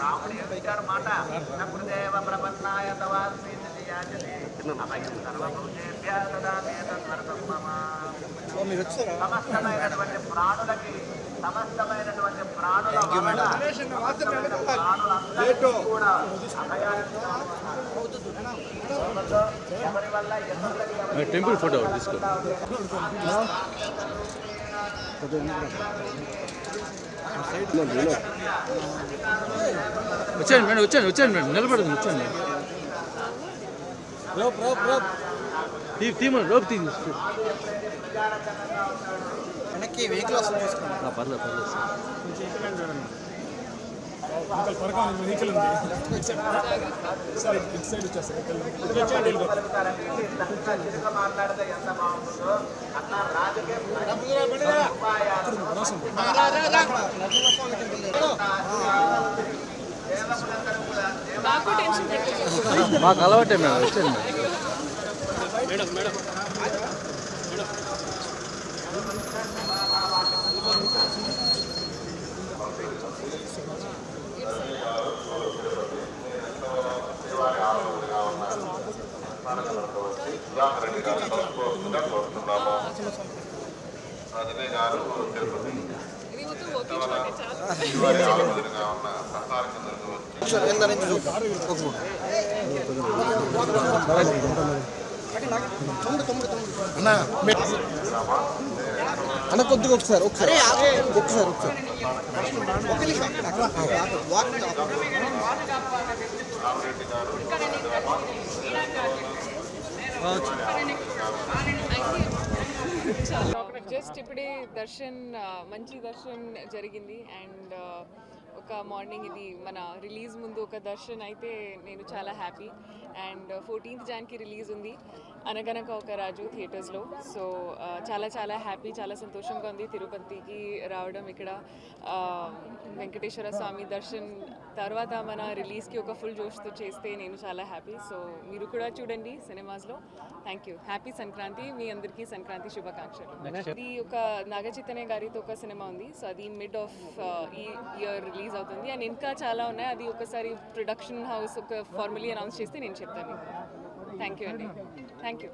రాముడు ఇచ్చాడు మాట గురుదేవ ప్రపన్నాయ తవాస్మి అభయం సర్వభూతేభ్యः దదామి తత్సర్వం మమ. సమస్తమైనటువంటి ప్రాణులకి సమస్తమైనటువంటి ప్రాణుల వలన ప్రాణులందరికీ కూడా అభయాన్ని ఎవరి వల్ల టెంపుల్ ఫోటో తీసుకో. వచ్చాను మేడం వచ్చాను మేడం నిలబడదు వచ్చాను తీమని రోప్ తీ వెనక్కి వెహికల్ వస్తుంది పర్లేదు వెహికల్ ఉంది సరే ఇటు సైడ్ వచ్చేస్తాను. మాట్లాడితే ఎంత బాగుంటుందో అట్లా రాజకీయం మాకు అలవాటే మేడం వచ్చాను మేడం మేడం రజనీ గారు తిరుపతి అన్న కొద్దిగా ఒకసారి ఒకసారి రామరెడ్డి గారు జస్ట్ ఇప్పుడే దర్శన్ మంచి దర్శన్ జరిగింది అండ్ ఒక మార్నింగ్ ఇది మన రిలీజ్ ముందు ఒక దర్శన్ అయితే నేను చాలా హ్యాపీ అండ్ 14th జాన్కి రిలీజ్ ఉంది అనగనక ఒక రాజు థియేటర్స్లో. సో చాలా చాలా హ్యాపీ, చాలా సంతోషంగా ఉంది తిరుపతికి రావడం. ఇక్కడ వెంకటేశ్వర స్వామి దర్శన్ తర్వాత మన రిలీజ్కి ఒక ఫుల్ జోష్తో చేస్తే నేను చాలా హ్యాపీ. సో మీరు కూడా చూడండి సినిమాస్లో. Thank you. హ్యాపీ సంక్రాంతి. మీ అందరికీ సంక్రాంతి శుభాకాంక్షలు. ఇది ఒక నాగచైతన్య గారితో ఒక సినిమా ఉంది. సో అది మిడ్ ఆఫ్ ఈ ఇయర్ రిలీజ్ అవుతుంది అండ్ ఇంకా చాలా ఉన్నాయి. అది ఒకసారి ప్రొడక్షన్ హౌస్ ఒక ఫార్మలీ అనౌన్స్ చేస్తే నేను చెప్తాను. థ్యాంక్ యూ అండి. Thank you.